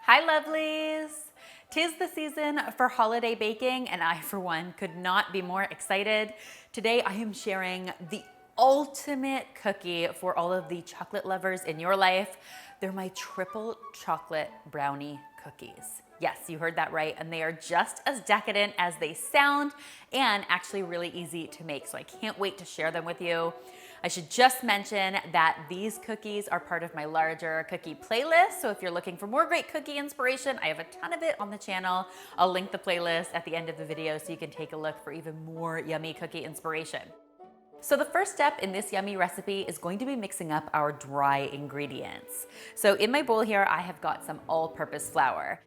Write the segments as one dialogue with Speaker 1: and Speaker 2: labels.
Speaker 1: Hi lovelies! 'Tis the season for holiday baking and I for one could not be more excited. Today I am sharing the ultimate cookie for all of the chocolate lovers in your life. They're my Triple Chocolate Brownie Cookies. Yes, you heard that right, and they are just as decadent as they sound and actually really easy to make, so I can't wait to share them with you. I should just mention that these cookies are part of my larger cookie playlist, so if you're looking for more great cookie inspiration, I have a ton of it on the channel. I'll link the playlist at the end of the video so you can take a look for even more yummy cookie inspiration. So the first step in this yummy recipe is going to be mixing up our dry ingredients. So in my bowl here, I have got some all-purpose flour.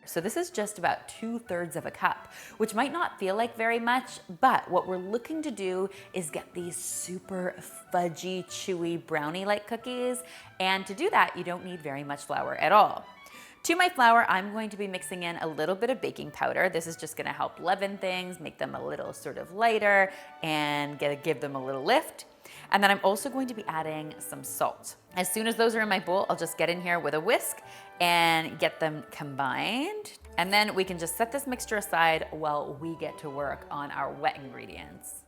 Speaker 1: So this is just about 2/3 of a cup, which might not feel like very much, but what we're looking to do is get these super fudgy, chewy, brownie-like cookies. And to do that, you don't need very much flour at all. To my flour, I'm going to be mixing in a little bit of baking powder. This is just gonna help leaven things, make them a little sort of lighter, and give them a little lift. And then I'm also going to be adding some salt. As soon as those are in my bowl, I'll just get in here with a whisk and get them combined. And then we can just set this mixture aside while we get to work on our wet ingredients.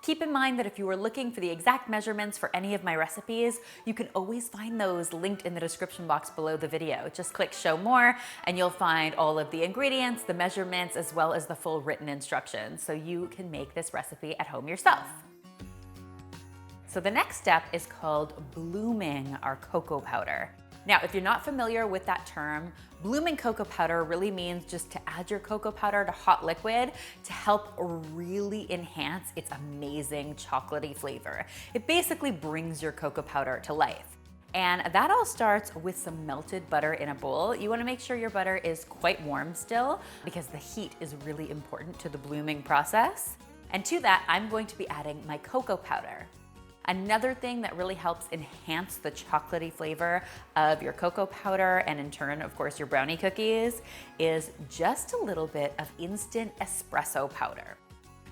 Speaker 1: Keep in mind that if you are looking for the exact measurements for any of my recipes, you can always find those linked in the description box below the video. Just click show more and you'll find all of the ingredients, the measurements, as well as the full written instructions, so you can make this recipe at home yourself. So the next step is called blooming our cocoa powder. Now, if you're not familiar with that term, blooming cocoa powder really means just to add your cocoa powder to hot liquid to help really enhance its amazing chocolatey flavor. It basically brings your cocoa powder to life. And that all starts with some melted butter in a bowl. You wanna make sure your butter is quite warm still because the heat is really important to the blooming process. And to that, I'm going to be adding my cocoa powder. Another thing that really helps enhance the chocolatey flavor of your cocoa powder and in turn, of course, your brownie cookies is just a little bit of instant espresso powder.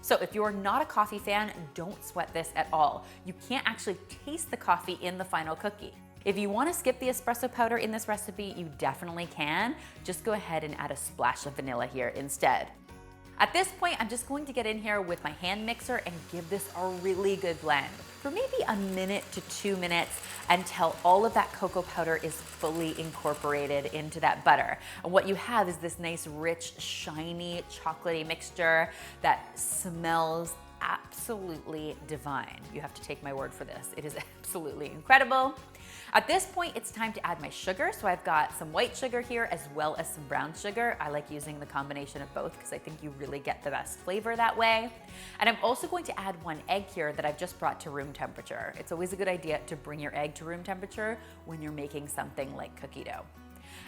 Speaker 1: So if you're not a coffee fan, don't sweat this at all. You can't actually taste the coffee in the final cookie. If you want to skip the espresso powder in this recipe, you definitely can. Just go ahead and add a splash of vanilla here instead. At this point, I'm just going to get in here with my hand mixer and give this a really good blend for maybe a minute to 2 minutes until all of that cocoa powder is fully incorporated into that butter. And what you have is this nice, rich, shiny, chocolatey mixture that smells absolutely divine. You have to take my word for this. It is absolutely incredible. At this point, it's time to add my sugar. So I've got some white sugar here as well as some brown sugar. I like using the combination of both because I think you really get the best flavor that way. And I'm also going to add 1 egg here that I've just brought to room temperature. It's always a good idea to bring your egg to room temperature when you're making something like cookie dough.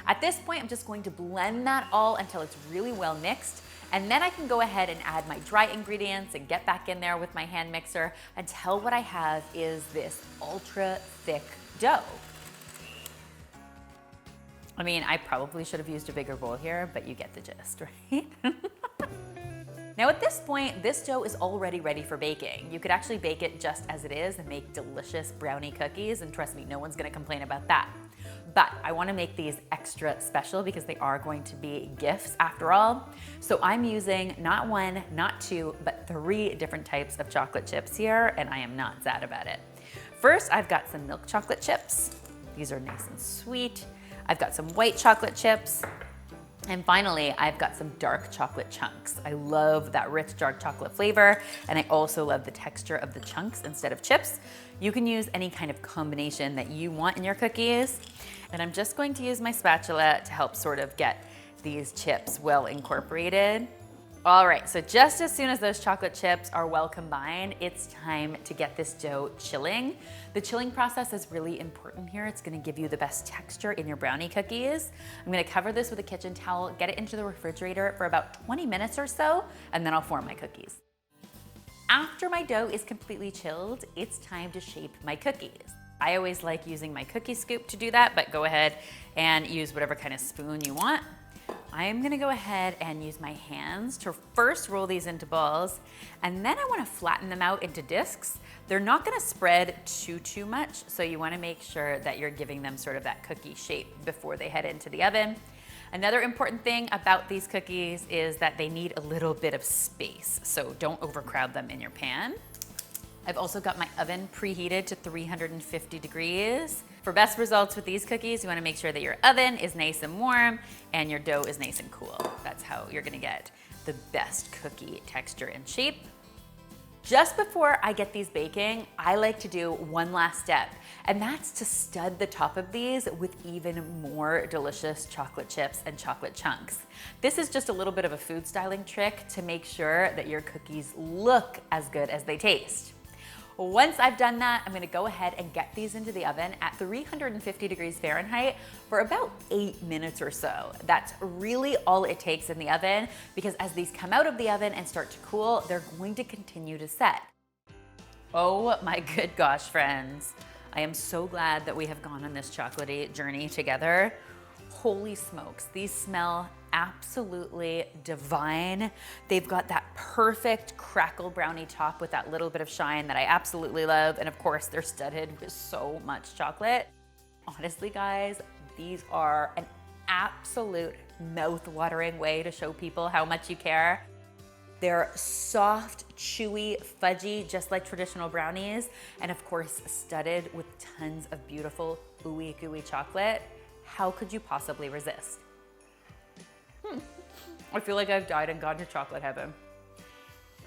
Speaker 1: At this point, I'm just going to blend that all until it's really well mixed. And then I can go ahead and add my dry ingredients and get back in there with my hand mixer until what I have is this ultra thick dough. I mean, I probably should have used a bigger bowl here, but you get the gist, right? Now at this point, this dough is already ready for baking. You could actually bake it just as it is and make delicious brownie cookies, and trust me, no one's gonna complain about that. But I wanna make these extra special because they are going to be gifts after all. So I'm using not 1, not 2, but 3 different types of chocolate chips here, and I am not sad about it. First, I've got some milk chocolate chips. These are nice and sweet. I've got some white chocolate chips. And finally, I've got some dark chocolate chunks. I love that rich dark chocolate flavor, and I also love the texture of the chunks instead of chips. You can use any kind of combination that you want in your cookies. And I'm just going to use my spatula to help sort of get these chips well incorporated. All right, so just as soon as those chocolate chips are well combined, it's time to get this dough chilling. The chilling process is really important here. It's gonna give you the best texture in your brownie cookies. I'm gonna cover this with a kitchen towel, get it into the refrigerator for about 20 minutes or so, and then I'll form my cookies. After my dough is completely chilled, it's time to shape my cookies. I always like using my cookie scoop to do that, but go ahead and use whatever kind of spoon you want. I'm gonna go ahead and use my hands to first roll these into balls, and then I wanna flatten them out into discs. They're not gonna spread too much, so you wanna make sure that you're giving them sort of that cookie shape before they head into the oven. Another important thing about these cookies is that they need a little bit of space, so don't overcrowd them in your pan. I've also got my oven preheated to 350 degrees. For best results with these cookies, you wanna make sure that your oven is nice and warm and your dough is nice and cool. That's how you're gonna get the best cookie texture and shape. Just before I get these baking, I like to do one last step, and that's to stud the top of these with even more delicious chocolate chips and chocolate chunks. This is just a little bit of a food styling trick to make sure that your cookies look as good as they taste. Once I've done that, I'm gonna go ahead and get these into the oven at 350 degrees Fahrenheit for about 8 minutes or so. That's really all it takes in the oven, because as these come out of the oven and start to cool, they're going to continue to set. Oh my good gosh, friends. I am so glad that we have gone on this chocolatey journey together. Holy smokes, these smell absolutely divine. They've got that perfect crackle brownie top with that little bit of shine that I absolutely love. And of course, they're studded with so much chocolate. Honestly, guys, these are an absolute mouth-watering way to show people how much you care. They're soft, chewy, fudgy, just like traditional brownies. And of course, studded with tons of beautiful, ooey gooey chocolate. How could you possibly resist? I feel like I've died and gone to chocolate heaven.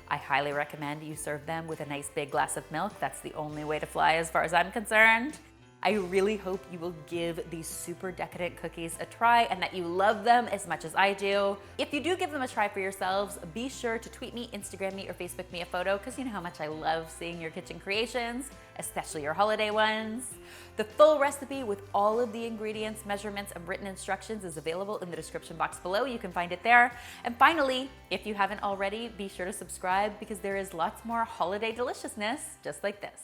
Speaker 1: I highly recommend you serve them with a nice big glass of milk. That's the only way to fly as far as I'm concerned. I really hope you will give these super decadent cookies a try and that you love them as much as I do. If you do give them a try for yourselves, be sure to tweet me, Instagram me, or Facebook me a photo, because you know how much I love seeing your kitchen creations, especially your holiday ones. The full recipe with all of the ingredients, measurements, and written instructions is available in the description box below. You can find it there. And finally, if you haven't already, be sure to subscribe, because there is lots more holiday deliciousness just like this.